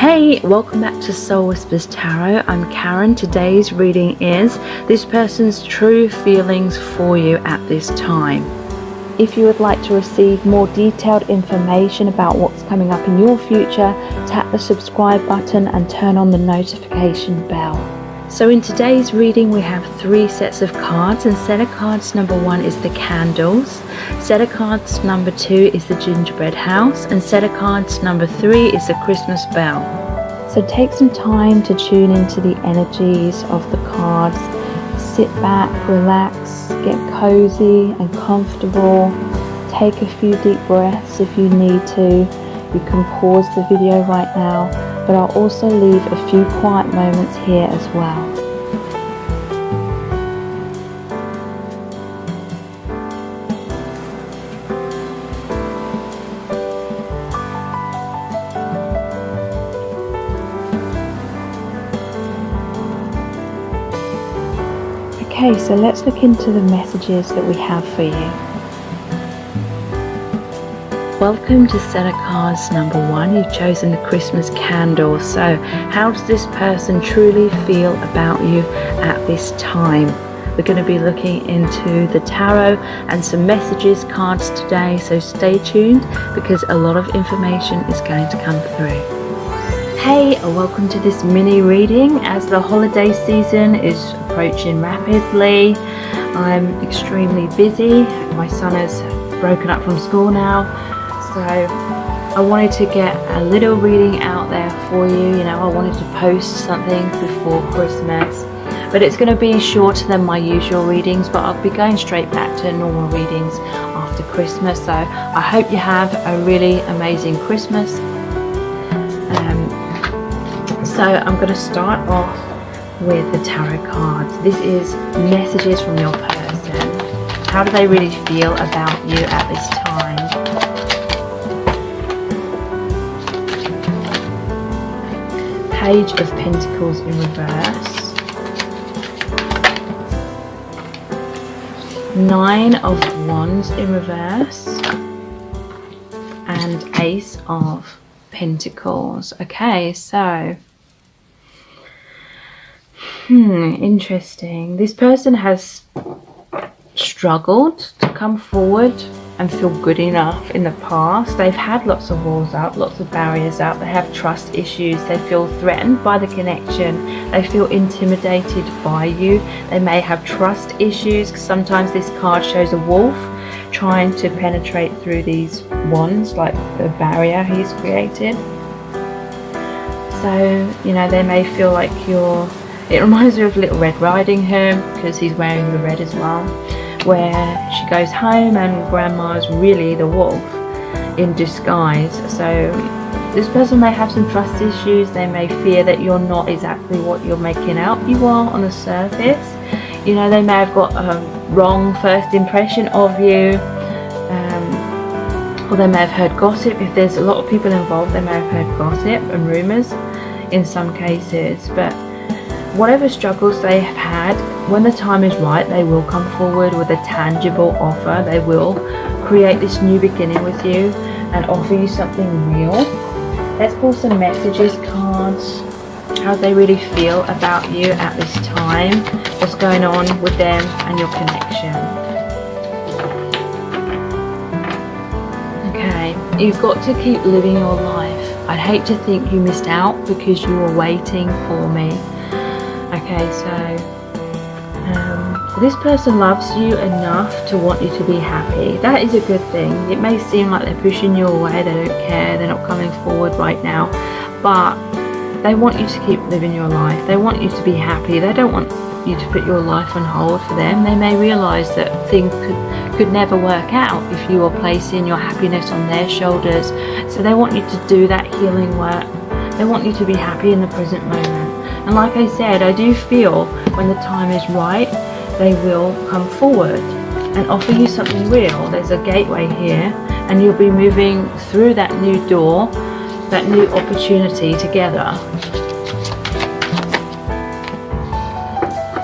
Hey, welcome back to Soul Whispers Tarot. I'm Karen. Today's reading is this person's true feelings for you at this time. If you would like to receive more detailed information about what's coming up in your future, tap the subscribe button and turn on the notification bell. So in today's reading we have 3 sets of cards, and set of cards number 1 is the candles, set of cards number 2 is the gingerbread house, and set of cards number 3 is the Christmas bell. So take some time to tune into the energies of the cards. Sit back, relax, get cozy and comfortable. Take a few deep breaths if you need to. You can pause the video right now, but I'll also leave a few quiet moments here as well. Okay, so let's look into the messages that we have for you. Welcome to set of cards number 1. You've chosen the Christmas candle. So how does this person truly feel about you at this time? We're going to be looking into the tarot and some messages cards today, so stay tuned because a lot of information is going to come through. Hey, welcome to this mini reading as the holiday season is approaching rapidly. I'm extremely busy. My son has broken up from school now. So I wanted to get a little reading out there for you. I wanted to post something before Christmas, but it's going to be shorter than my usual readings, but I'll be going straight back to normal readings after Christmas. So I hope you have a really amazing Christmas. So I'm going to start off with the tarot cards. This is messages from your person. How do they really feel about you at this time? Page of Pentacles in reverse, 9 of Wands in reverse, and Ace of Pentacles. Okay, so interesting. This person has struggled to come forward and feel good enough in the past. They've had lots of walls up, lots of barriers up. They have trust issues. They feel threatened by the connection. They feel intimidated by you. They may have trust issues. Sometimes this card shows a wolf trying to penetrate through these wands, like the barrier he's created. So, they may feel like it reminds me of Little Red Riding Hood because he's wearing the red as well, where she goes home and grandma's really the wolf in disguise. So this person may have some trust issues. They may fear that you're not exactly what you're making out you are on the surface. They may have got a wrong first impression of you, or they may have heard gossip. If there's a lot of people involved, they may have heard gossip and rumours in some cases. But whatever struggles they have had, when the time is right, they will come forward with a tangible offer. They will create this new beginning with you and offer you something real. Let's pull some messages cards. How they really feel about you at this time. What's going on with them and your connection. Okay, you've got to keep living your life. I'd hate to think you missed out because you were waiting for me. Okay, so this person loves you enough to want you to be happy. That is a good thing. It may seem like they're pushing you away, they don't care, they're not coming forward right now, but they want you to keep living your life. They want you to be happy. They don't want you to put your life on hold for them. They may realise that things could never work out if you were placing your happiness on their shoulders. So they want you to do that healing work. They want you to be happy in the present moment. And like I said, I do feel when the time is right, they will come forward and offer you something real. There's a gateway here, and you'll be moving through that new door, that new opportunity together.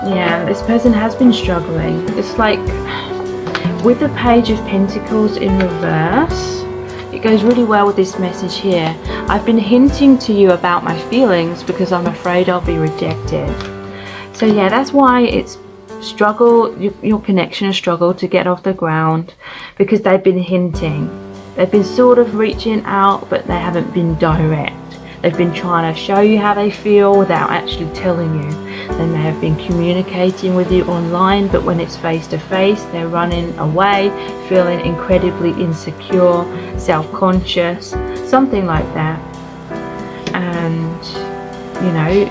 Yeah, this person has been struggling. It's like with the Page of Pentacles in reverse, it goes really well with this message here. I've been hinting to you about my feelings because I'm afraid I'll be rejected. So yeah, that's why it's your connection has struggled to get off the ground, because they've been hinting. They've been sort of reaching out, but they haven't been direct. They've been trying to show you how they feel without actually telling you. They may have been communicating with you online, but when it's face to face, they're running away, feeling incredibly insecure, self-conscious, something like that. And, you know,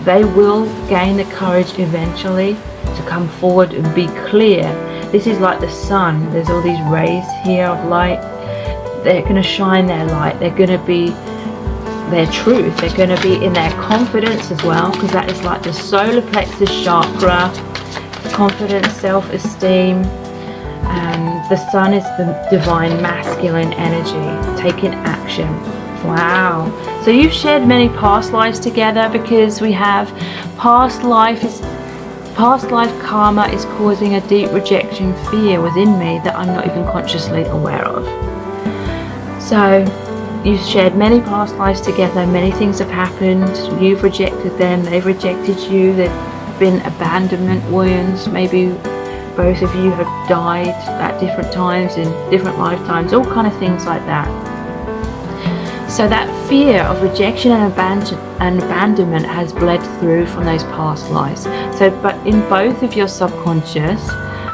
they will gain the courage eventually to come forward and be clear. This is like the sun. There's all these rays here of light. They're going to shine their light. They're going to be their truth. They're going to be in their confidence as well, because that is like the solar plexus chakra, confidence, self-esteem. The sun is the divine masculine energy, taking action. Wow. So you've shared many past lives together, because we have past life karma is causing a deep rejection fear within me that I'm not even consciously aware of. So you've shared many past lives together, many things have happened, you've rejected them, they've rejected you, there've been abandonment wounds, maybe both of you have died at different times in different lifetimes, all kind of things like that. So that fear of rejection and abandonment has bled through from those past lives. So, but in both of your subconscious,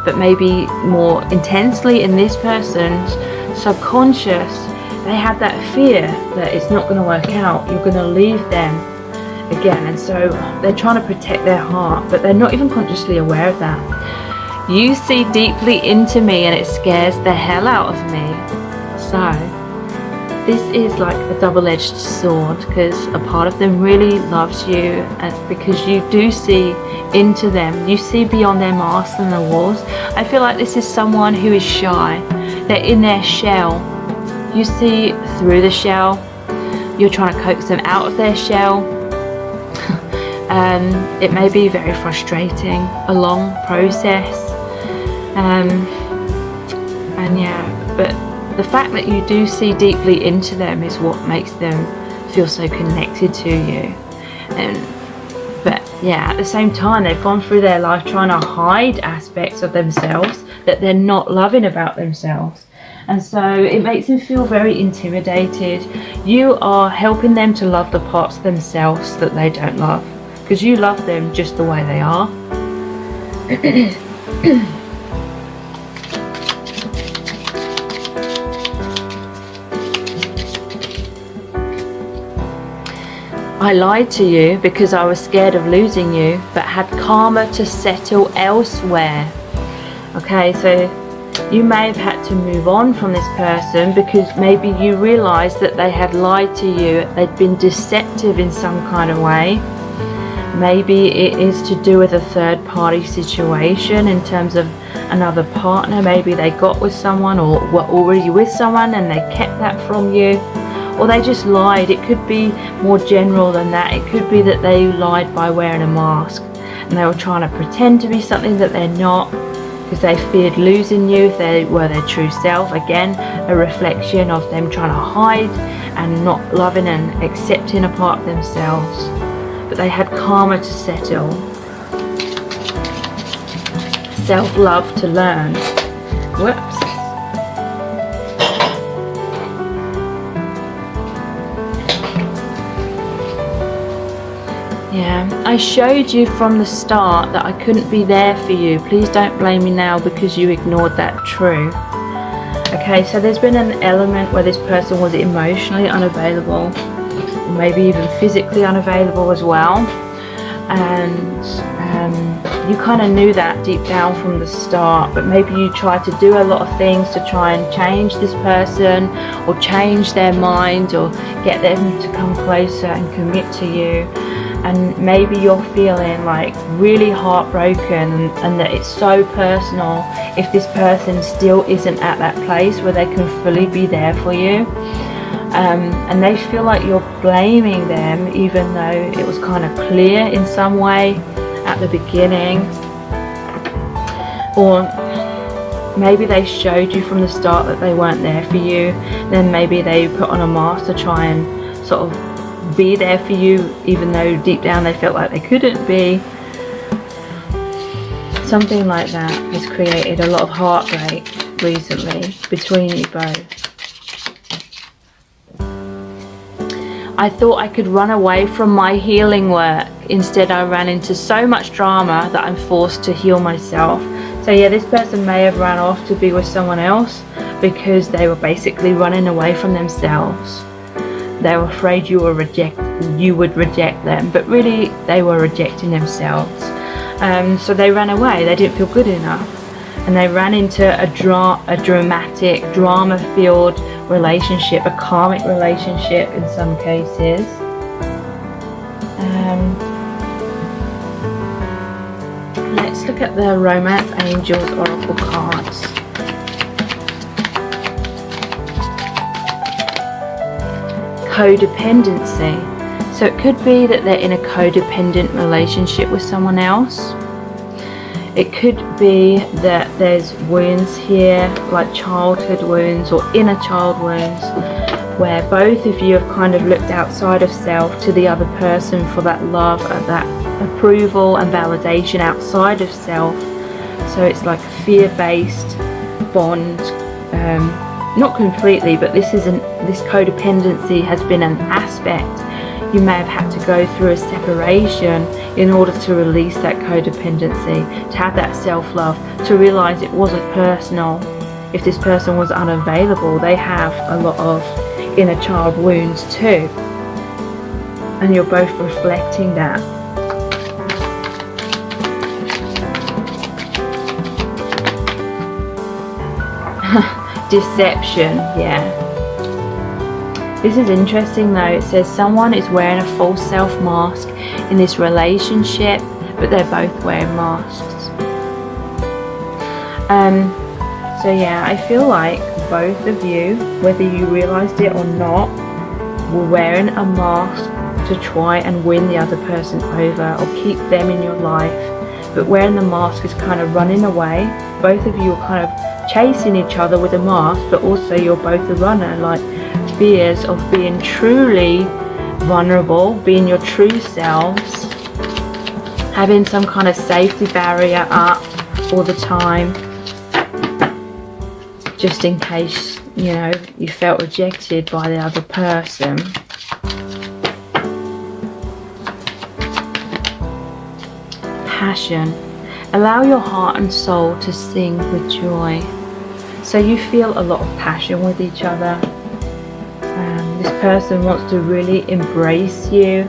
but maybe more intensely in this person's subconscious, they have that fear that it's not going to work out, you're going to leave them again. And so they're trying to protect their heart, but they're not even consciously aware of that. You see deeply into me and it scares the hell out of me. So this is like a double-edged sword, because a part of them really loves you, and because you do see into them, you see beyond their masks and their walls. I feel like this is someone who is shy. They're in their shell. You see through the shell. You're trying to coax them out of their shell. It may be very frustrating, a long process. And yeah, but the fact that you do see deeply into them is what makes them feel so connected to you. But yeah, at the same time, they've gone through their life trying to hide aspects of themselves that they're not loving about themselves. And so it makes them feel very intimidated. You are helping them to love the parts of themselves that they don't love, because you love them just the way they are. I lied to you because I was scared of losing you, but had karma to settle elsewhere. Okay, so you may have had to move on from this person because maybe you realized that they had lied to you, they'd been deceptive in some kind of way. Maybe it is to do with a third party situation in terms of another partner. Maybe they got with someone or were already with someone and they kept that from you. Or they just lied. It could be more general than that. It could be that they lied by wearing a mask and they were trying to pretend to be something that they're not, because they feared losing you if they were their true self. Again, a reflection of them trying to hide and not loving and accepting a part of themselves. But they had karma to settle, self-love to learn. Whoops. Yeah, I showed you from the start that I couldn't be there for you. Please don't blame me now because you ignored that truth. Okay, so there's been an element where this person was emotionally unavailable, or maybe even physically unavailable as well. And you kind of knew that deep down from the start, but maybe you tried to do a lot of things to try and change this person or change their mind or get them to come closer and commit to you. And maybe you're feeling like really heartbroken and that it's so personal if this person still isn't at that place where they can fully be there for you. And they feel like you're blaming them even though it was kind of clear in some way at the beginning. Or maybe they showed you from the start that they weren't there for you. Then maybe they put on a mask to try and sort of be there for you, even though deep down they felt like they couldn't be. Something like that has created a lot of heartbreak recently between you both. I thought I could run away from my healing work. Instead, I ran into so much drama that I'm forced to heal myself. So yeah, this person may have run off to be with someone else because they were basically running away from themselves. They were afraid you would reject them, but really they were rejecting themselves. So they ran away. They didn't feel good enough, and they ran into a dramatic, drama-filled relationship, a karmic relationship in some cases. Let's look at the Romance Angels Oracle cards. Codependency. So it could be that they're in a codependent relationship with someone else. It could be that there's wounds here, like childhood wounds or inner child wounds, where both of you have kind of looked outside of self to the other person for that love, that approval and validation outside of self. So it's like a fear-based bond. Not completely, but this codependency has been an aspect. You may have had to go through a separation in order to release that codependency, to have that self-love, to realize it wasn't personal. If this person was unavailable, they have a lot of inner child wounds too. And you're both reflecting that. Deception, yeah. This is interesting though. It says someone is wearing a false self mask in this relationship, but they're both wearing masks. So yeah, I feel like both of you, whether you realized it or not, were wearing a mask to try and win the other person over or keep them in your life. But wearing the mask is kind of running away. Both of you are kind of chasing each other with a mask, but also you're both a runner, like fears of being truly vulnerable, being your true selves, having some kind of safety barrier up all the time, just in case, you know, you felt rejected by the other person. Passion. Allow your heart and soul to sing with joy. So you feel a lot of passion with each other. This person wants to really embrace you.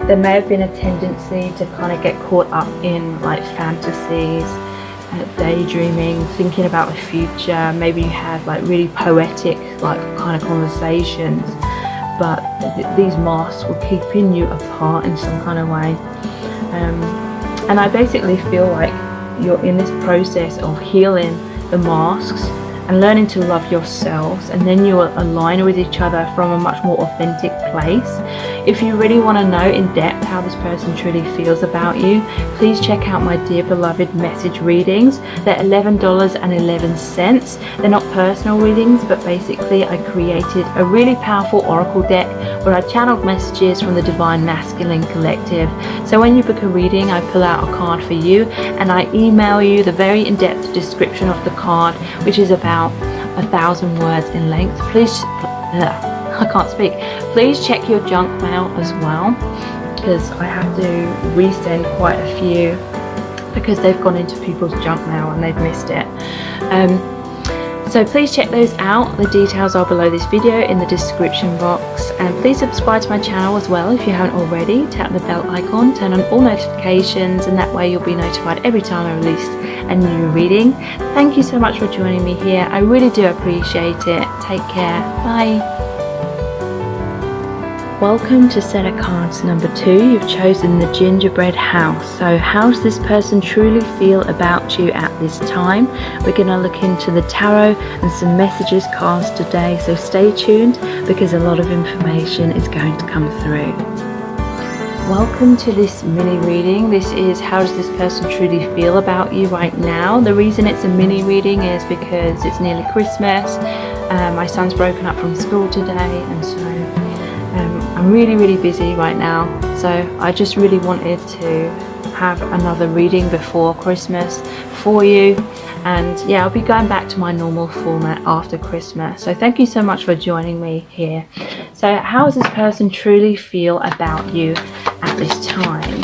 There may have been a tendency to kind of get caught up in like fantasies, daydreaming, thinking about the future. Maybe you had like really poetic like kind of conversations, but these masks were keeping you apart in some kind of way. And I basically feel like you're in this process of healing the masks and learning to love yourselves, and then you'll align with each other from a much more authentic place. If you really want to know in depth how this person truly feels about you, please check out my Dear Beloved message readings. They're $11.11. They're not personal readings, but basically I created a really powerful oracle deck where I channeled messages from the Divine Masculine Collective. So when you book a reading, I pull out a card for you and I email you the very in-depth description of the card, which is about 1,000 words in length. Please please check your junk mail as well, because I have to resend quite a few because they've gone into people's junk mail and they've missed it. So please check those out. The details are below this video in the description box, and please subscribe to my channel as well if you haven't already. Tap the bell icon, turn on all notifications, and that way you'll be notified every time I release a new reading. Thank you so much for joining me here. I really do appreciate it. Take care. Bye. Welcome to set of cards number 2. You've chosen the Gingerbread House. So how does this person truly feel about you at this time? We're going to look into the tarot and some messages cards today, so stay tuned because a lot of information is going to come through. welcome to this mini reading. This is how does this person truly feel about you right now. The reason it's a mini reading is because it's nearly Christmas. My son's broken up from school today, and so I'm really busy right now. So I just really wanted to have another reading before Christmas for you. And yeah, I'll be going back to my normal format after Christmas. So thank you so much for joining me here. So how does this person truly feel about you at this time?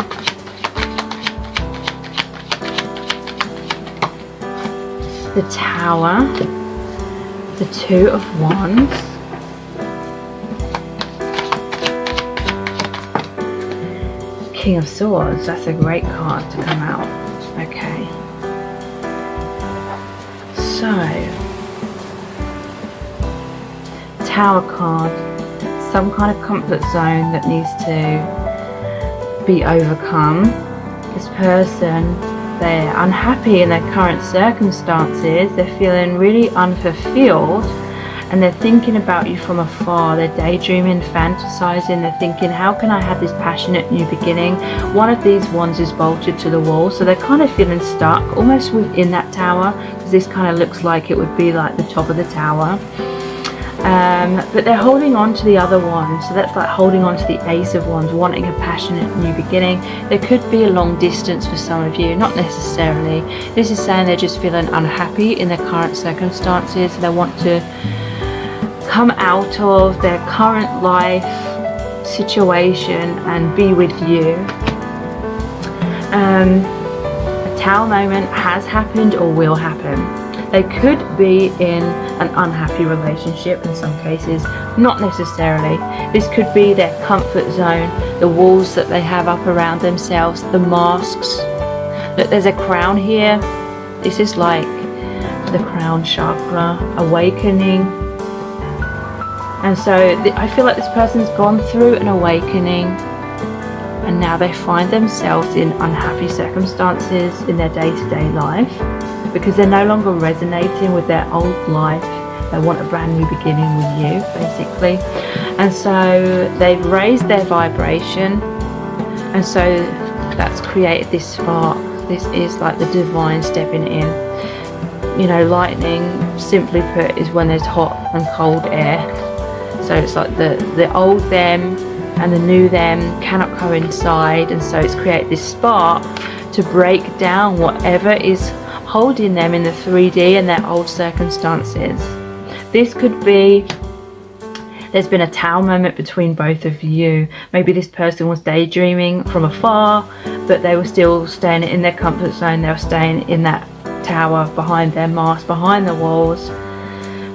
The Tower, the Two of Wands, King of Swords. That's a great card to come out. Okay. So, Tower card, some kind of comfort zone that needs to be overcome. This person, they're unhappy in their current circumstances, they're feeling really unfulfilled, and they're thinking about you from afar. They're daydreaming, fantasizing, they're thinking, how can I have this passionate new beginning? One of these wands is bolted to the wall, so they're kind of feeling stuck almost within that tower, because this kind of looks like it would be like the top of the tower. But they're holding on to the other wand, so that's like holding on to the Ace of Wands, wanting a passionate new beginning. There could be a long distance for some of you, not necessarily. This is saying they're just feeling unhappy in their current circumstances. They want to come out of their current life situation and be with you. A Tower moment has happened or will happen. They could be in an unhappy relationship in some cases, not necessarily. This could be their comfort zone, the walls that they have up around themselves, the masks. Look, there's a crown here. This is like the crown chakra, awakening. And so I feel like this person's gone through an awakening, and now they find themselves in unhappy circumstances in their day-to-day life because they're no longer resonating with their old life. They want a brand new beginning with you, basically. And so they've raised their vibration, and so that's created this spark. This is like the divine stepping in. You know, lightning, simply put, is when there's hot and cold air. So it's like the old them and the new them cannot coincide, and so it's created this spark to break down whatever is holding them in the 3D and their old circumstances. This could be, there's been a Tower moment between both of you. Maybe this person was daydreaming from afar, but they were still staying in their comfort zone. They were staying in that tower behind their mask, behind the walls.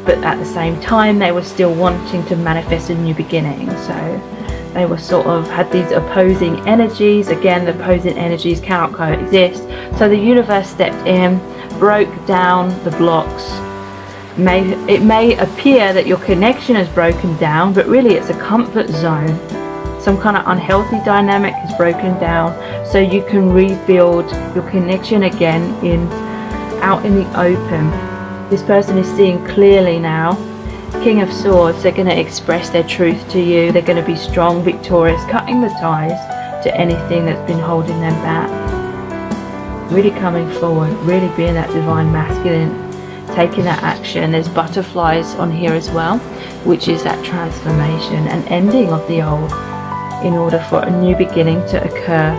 But at the same time, they were still wanting to manifest a new beginning. So they were sort of had these opposing energies. Again, the opposing energies cannot coexist. So the universe stepped in, broke down the blocks. It may appear that your connection is broken down, but really it's a comfort zone. Some kind of unhealthy dynamic is broken down, so you can rebuild your connection again out in the open. This person is seeing clearly now. King of Swords, they're going to express their truth to you. They're going to be strong, victorious, cutting the ties to anything that's been holding them back. Really coming forward, really being that divine masculine, taking that action. There's butterflies on here as well, which is that transformation and ending of the old in order for a new beginning to occur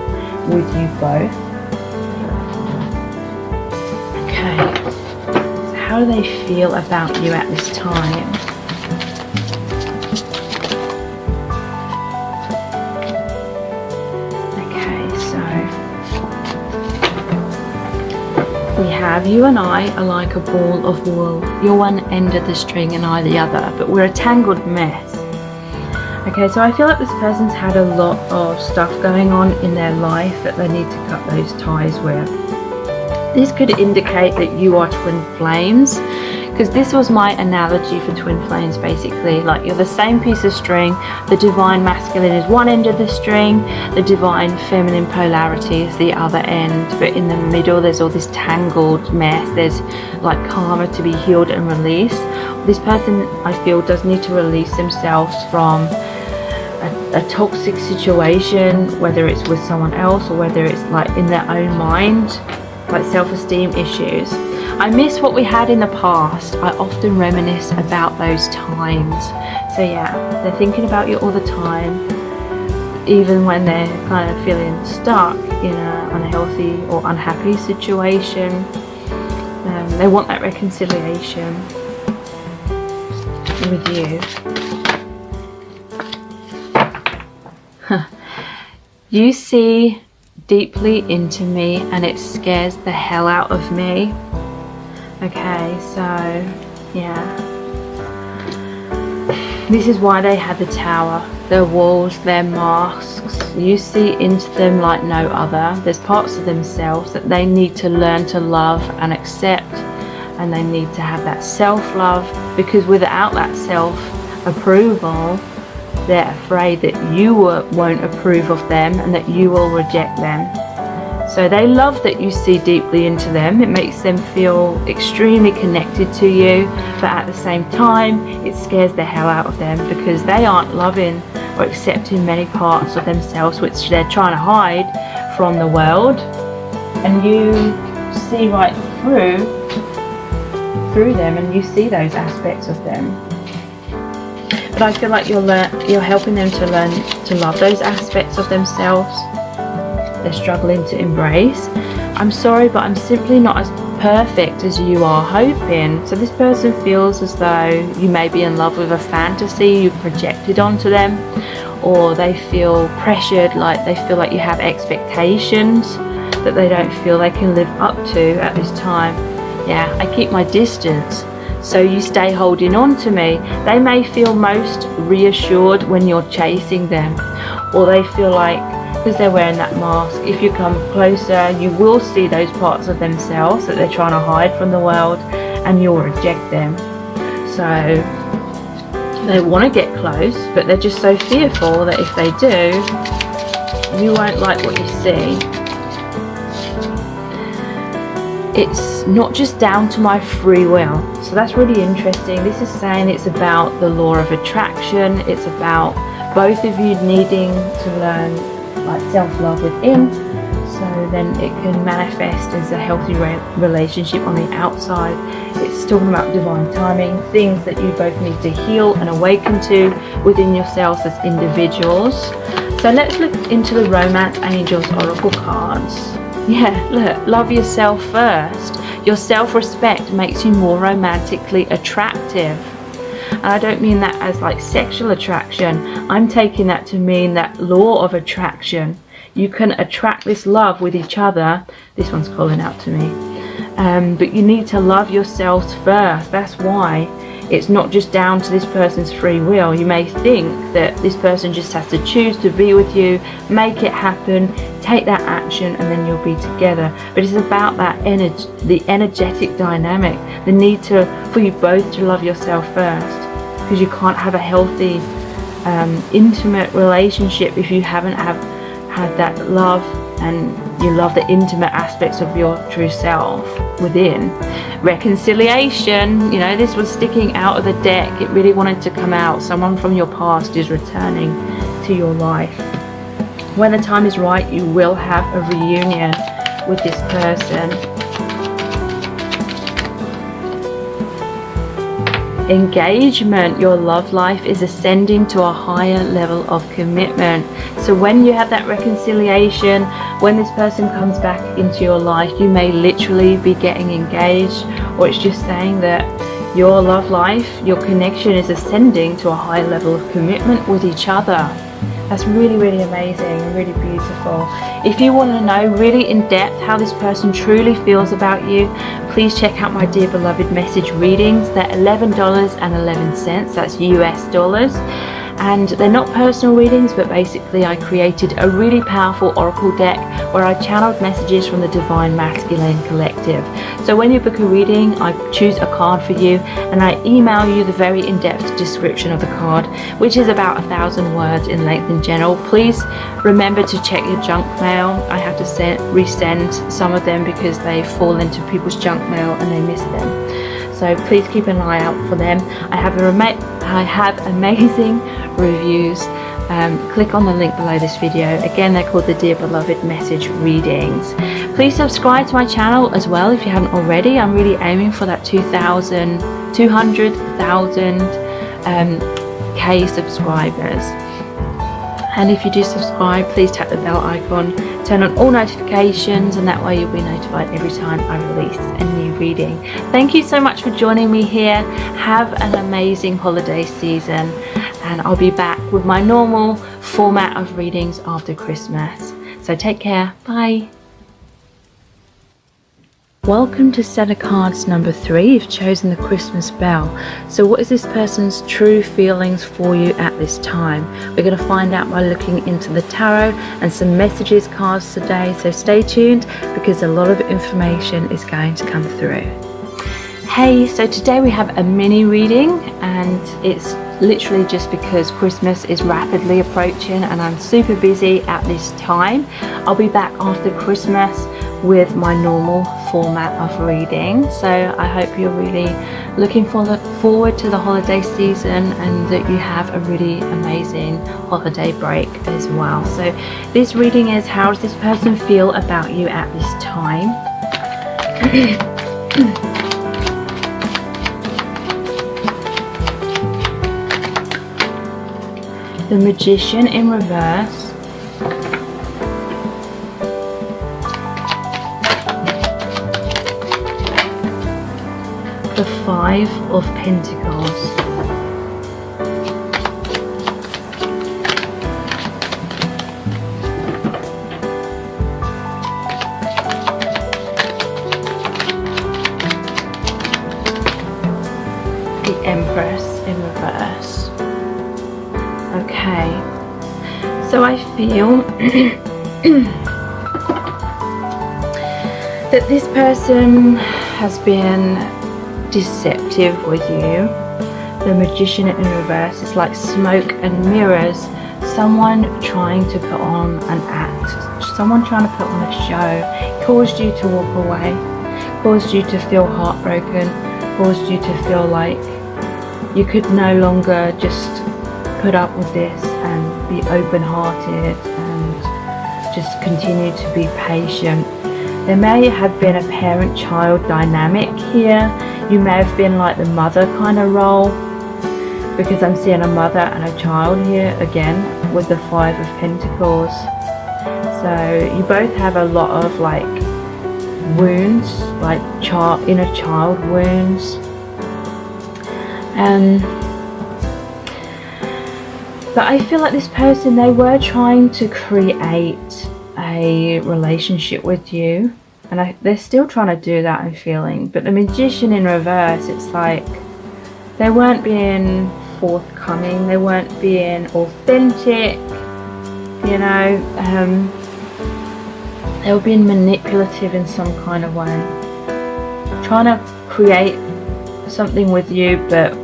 with you both. Okay. How do they feel about you at this time? Okay, so we have you and I are like a ball of wool. You're one end of the string and I the other, but we're a tangled mess. Okay, so I feel like this person's had a lot of stuff going on in their life that they need to cut those ties with. This could indicate that you are twin flames, because this was my analogy for twin flames, basically. Like, you're the same piece of string. The divine masculine is one end of the string, the divine feminine polarity is the other end, but in the middle there's all this tangled mess. There's like karma to be healed and released. This person, I feel, does need to release themselves from a toxic situation, whether it's with someone else or whether it's like in their own mind, like self-esteem issues. I miss what we had in the past. I often reminisce about those times. So yeah, they're thinking about you all the time, even when they're kind of feeling stuck in an unhealthy or unhappy situation. They want that reconciliation with you. You see deeply into me and it scares the hell out of me. Okay, so yeah, this is why they had the tower, their walls, their masks. You see into them like no other. There's parts of themselves that they need to learn to love and accept, and they need to have that self-love, because without that self-approval, they're afraid that you won't approve of them and that you will reject them. So they love that you see deeply into them. It makes them feel extremely connected to you, but at the same time, it scares the hell out of them because they aren't loving or accepting many parts of themselves which they're trying to hide from the world. And you see right through them, and you see those aspects of them. But I feel like you're helping them to learn to love those aspects of themselves they're struggling to embrace. I'm sorry, but I'm simply not as perfect as you are hoping. So this person feels as though you may be in love with a fantasy you've projected onto them, or they feel pressured, like they feel like you have expectations that they don't feel they can live up to at this time. Yeah, I keep my distance, so you stay holding on to me. They may feel most reassured when you're chasing them, or they feel like, because they're wearing that mask, if you come closer, you will see those parts of themselves that they're trying to hide from the world, and you'll reject them. So they want to get close, but they're just so fearful that if they do, you won't like what you see. It's not just down to my free will. So that's really interesting. This is saying it's about the law of attraction. It's about both of you needing to learn like self-love within, so then it can manifest as a healthy relationship on the outside. It's talking about divine timing, things that you both need to heal and awaken to within yourselves as individuals. So let's look into the Romance Angels Oracle cards. Yeah, look, love yourself first. Your self-respect makes you more romantically attractive. And I don't mean that as like sexual attraction. I'm taking that to mean that law of attraction. You can attract this love with each other. This one's calling out to me. But you need to love yourselves first. That's why it's not just down to this person's free will. You may think that this person just has to choose to be with you, make it happen, take that action, and then you'll be together. But it's about that energy, the energetic dynamic, the need for you both to love yourself first. Because you can't have a healthy, intimate relationship if you haven't had that love, and you love the intimate aspects of your true self within. Reconciliation, you know, this was sticking out of the deck. It really wanted to come out. Someone from your past is returning to your life. When the time is right, you will have a reunion with this person. Engagement, your love life is ascending to a higher level of commitment. So when you have that reconciliation, when this person comes back into your life, you may literally be getting engaged, or it's just saying that your love life, your connection is ascending to a high level of commitment with each other. That's really, really amazing and really beautiful. If you want to know really in depth how this person truly feels about you, please check out my Dear Beloved message readings. They're $11.11, that's US dollars. And they're not personal readings, but basically I created a really powerful oracle deck where I channeled messages from the Divine Masculine Collective. So when you book a reading, I choose a card for you and I email you the very in-depth description of the card, which is about 1,000 words in length in general. Please remember to check your junk mail. I have to resend some of them because they fall into people's junk mail and they miss them. So please keep an eye out for them. I have amazing reviews click on the link below this video. Again, they're called the Dear Beloved Message Readings. Please subscribe to my channel as well if you haven't already. I'm really aiming for that 200,000 K subscribers. And if you do subscribe, please tap the bell icon, turn on all notifications, and that way you'll be notified every time I release a new reading. Thank you so much for joining me here. Have an amazing holiday season, and I'll be back with my normal format of readings after Christmas. So take care. Bye. Welcome to set of cards number 3. You've chosen the Christmas bell. So what is this person's true feelings for you at this time? We're going to find out by looking into the tarot and some messages cards today. So stay tuned because a lot of information is going to come through. Hey, so today we have a mini reading, and it's literally just because Christmas is rapidly approaching and I'm super busy at this time. I'll be back after Christmas with my normal format of reading. So I hope you're really looking forward to the holiday season and that you have a really amazing holiday break as well. So this reading is, how does this person feel about you at this time? The Magician in reverse. The Five of Pentacles. The Empress in reverse. Okay, so I feel that this person has been deceptive with you. The Magician in reverse is like smoke and mirrors. Someone trying to put on an act, someone trying to put on a show, caused you to walk away, caused you to feel heartbroken, caused you to feel like you could no longer just put up with this and be open-hearted and just continue to be patient. There may have been a parent-child dynamic here. You may have been like the mother kind of role, because I'm seeing a mother and a child here again with the Five of Pentacles. So you both have a lot of like wounds, like inner child wounds. But I feel like this person, they were trying to create a relationship with you, and they're still trying to do that, I'm feeling. But the Magician in reverse, it's like they weren't being forthcoming, they weren't being authentic, you know. They were being manipulative in some kind of way, trying to create something with you, but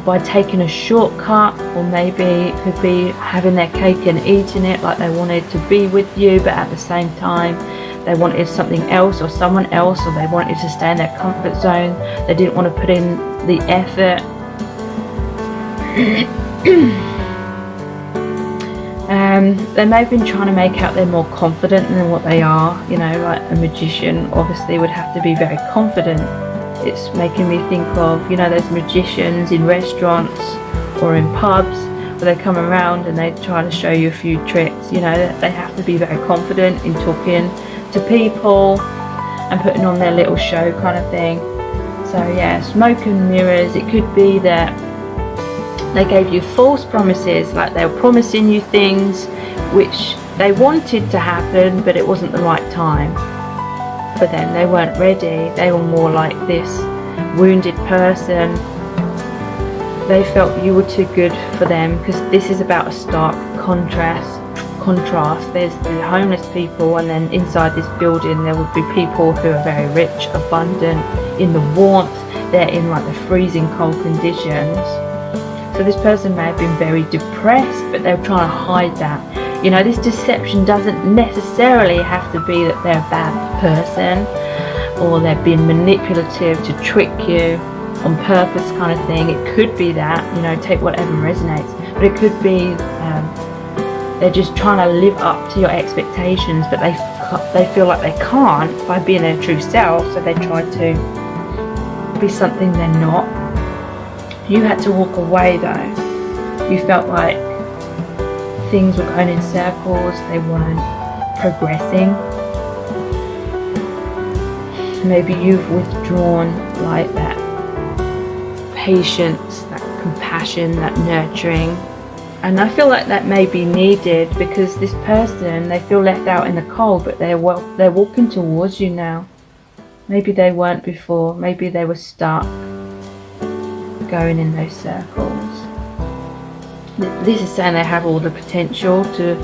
by taking a shortcut, or maybe it could be having their cake and eating it, like they wanted to be with you, but at the same time they wanted something else or someone else, or they wanted to stay in their comfort zone. They didn't want to put in the effort. They may have been trying to make out they're more confident than what they are. You know, like a magician obviously would have to be very confident. It's making me think of, you know, those magicians in restaurants or in pubs where they come around and they try to show you a few tricks. You know, they have to be very confident in talking to people and putting on their little show kind of thing. So yeah, smoke and mirrors. It could be that they gave you false promises, like they were promising you things which they wanted to happen, but it wasn't the right time for them. They weren't ready. They were more like this wounded person. They felt you were too good for them, because this is about a stark contrast. There's the homeless people, and then inside this building there would be people who are very rich, abundant, in the warmth. They're in like the freezing cold conditions. So this person may have been very depressed, but they were trying to hide that. You know, this deception doesn't necessarily have to be that they're a bad person or they're being manipulative to trick you on purpose kind of thing. It could be that, you know, take whatever resonates. but it could be they're just trying to live up to your expectations, but they feel like they can't by being their true self, so they try to be something they're not. You had to walk away though. You felt like things were going in circles, they weren't progressing. Maybe you've withdrawn like that patience, that compassion, that nurturing. And I feel like that may be needed, because this person, they feel left out in the cold, but they're walking towards you now. Maybe they weren't before. Maybe they were stuck going in those circles. This is saying they have all the potential to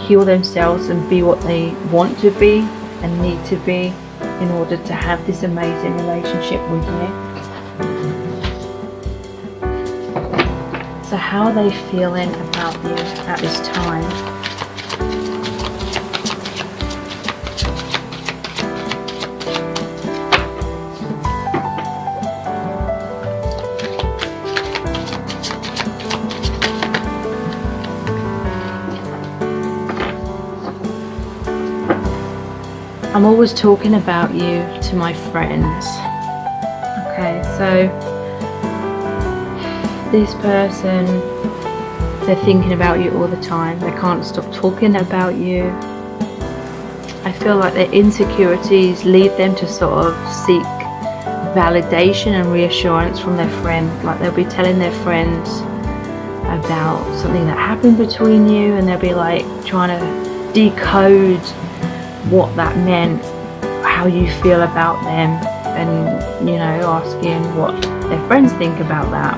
heal themselves and be what they want to be and need to be in order to have this amazing relationship with you. So how are they feeling about you at this time? I'm always talking about you to my friends. Okay, so this person, they're thinking about you all the time. They can't stop talking about you. I feel like their insecurities lead them to sort of seek validation and reassurance from their friend. Like they'll be telling their friends about something that happened between you, and they'll be like trying to decode what that meant, how you feel about them, and asking what their friends think about that.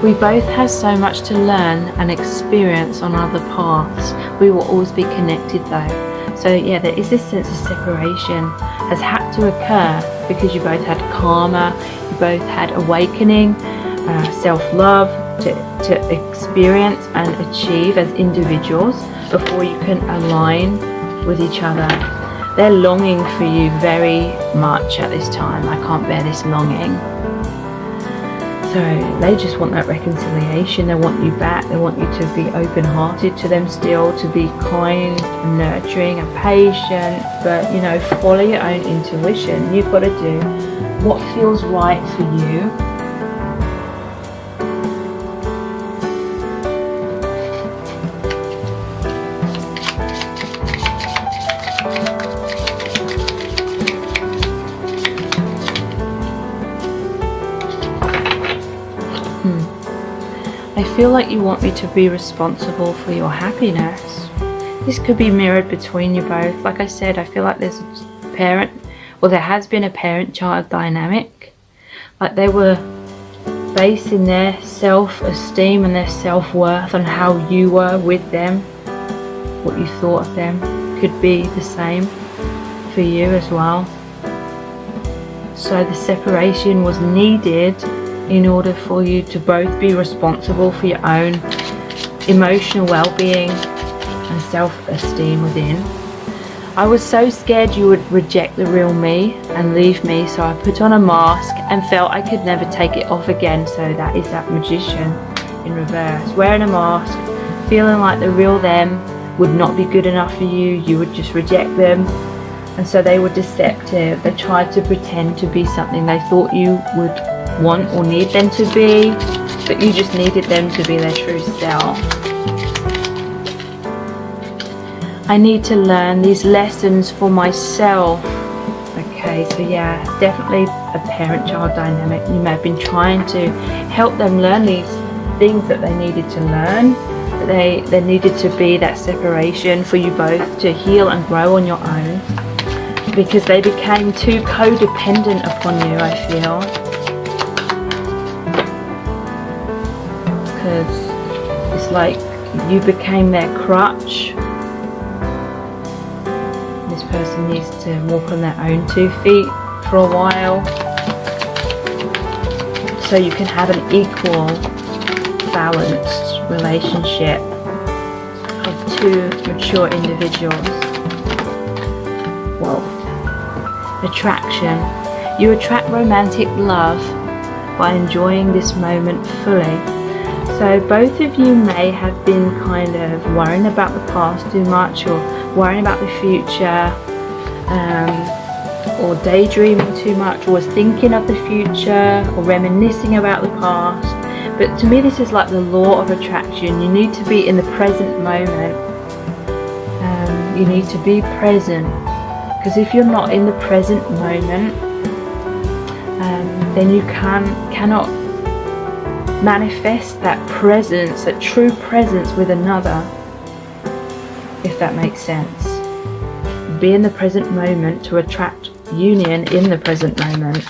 We both have so much to learn and experience on other paths. We will always be connected though. So yeah, there is this sense of separation has had to occur because you both had karma, you both had awakening, self-love to experience and achieve as individuals before you can align with each other. They're longing for you very much at this time. I can't bear this longing. So they just want that reconciliation. They want you back. They want you to be open-hearted to them still, to be kind and nurturing and patient, but follow your own intuition. You've got to do what feels right for you. I feel like you want me to be responsible for your happiness. This could be mirrored between you both. Like I said, I feel like there's a there has been a parent-child dynamic. Like they were basing their self-esteem and their self-worth on how you were with them. What you thought of them could be the same for you as well. So the separation was needed in order for you to both be responsible for your own emotional well-being and self-esteem within. I was so scared you would reject the real me and leave me, so I put on a mask and felt I could never take it off again. So that is that magician in reverse, wearing a mask, feeling like the real them would not be good enough for you. You would just reject them, and so they were deceptive. They tried to pretend to be something they thought you would want or need them to be, but you just needed them to be their true self. I need to learn these lessons for myself. Okay, so yeah, definitely a parent-child dynamic. You may have been trying to help them learn these things that they needed to learn. There needed to be that separation for you both to heal and grow on your own, because they became too codependent upon you, I feel. Because it's like you became their crutch. This person needs to walk on their own 2 feet for a while, so you can have an equal, balanced relationship of 2 mature individuals. Whoa. Attraction. You attract romantic love by enjoying this moment fully. So So both of you may have been kind of worrying about the past too much, or worrying about the future, or daydreaming too much, or was thinking of the future, or reminiscing about the past. But to me, this is like the law of attraction. You need to be in the present moment. You need to be present, because if you're not in the present moment, then you cannot manifest that presence, that true presence with another, if that makes sense. Be in the present moment to attract union in the present moment.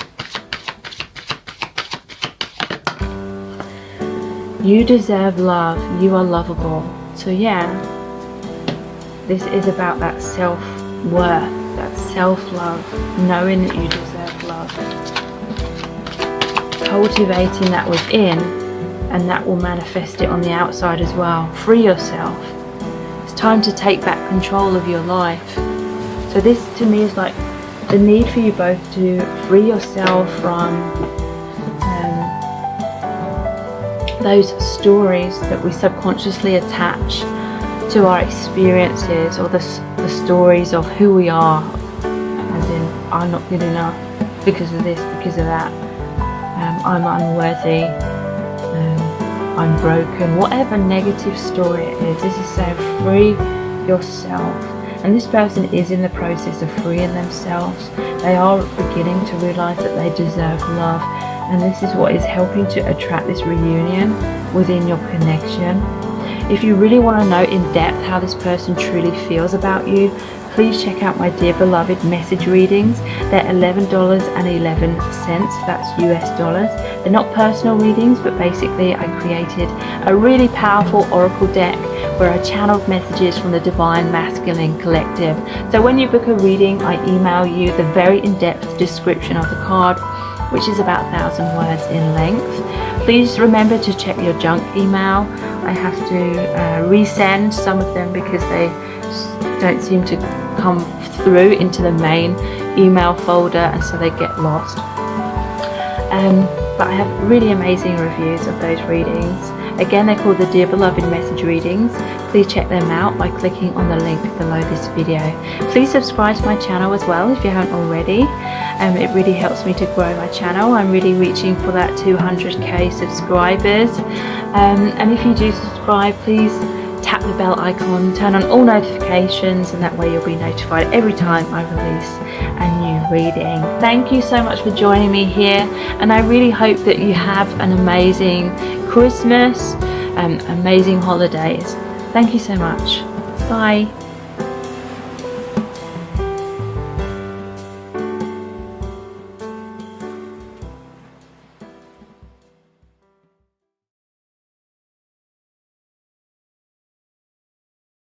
You deserve love. You are lovable. So yeah, this is about that self-worth, that self-love, knowing that you deserve love. Cultivating that within, and that will manifest it on the outside as well. Free yourself. It's time to take back control of your life. So this to me is like the need for you both to free yourself from those stories that we subconsciously attach to our experiences, or the stories of who we are, as in, I'm not good enough because of this, because of that, I'm unworthy, I'm broken, whatever negative story it is. This is saying free yourself. And this person is in the process of freeing themselves. They are beginning to realize that they deserve love, and this is what is helping to attract this reunion within your connection. If you really want to know in depth how this person truly feels about you, please check out my Dear Beloved message readings. They're $11.11, that's US dollars. They're not personal readings, but basically I created a really powerful oracle deck where I channeled messages from the Divine Masculine Collective. So when you book a reading, I email you the very in-depth description of the card, which is about 1,000 words in length. Please remember to check your junk email. I have to resend some of them because they don't seem to come through into the main email folder, and so they get lost. But I have really amazing reviews of those readings. Again, they're called the Dear Beloved message readings. Please check them out by clicking on the link below this video. Please subscribe to my channel as well if you haven't already. It really helps me to grow my channel. I'm really reaching for that 200k subscribers. And if you do subscribe, please tap the bell icon, turn on all notifications, and that way you'll be notified every time I release a new reading. Thank you so much for joining me here, and I really hope that you have an amazing Christmas, amazing holidays. Thank you so much. Bye.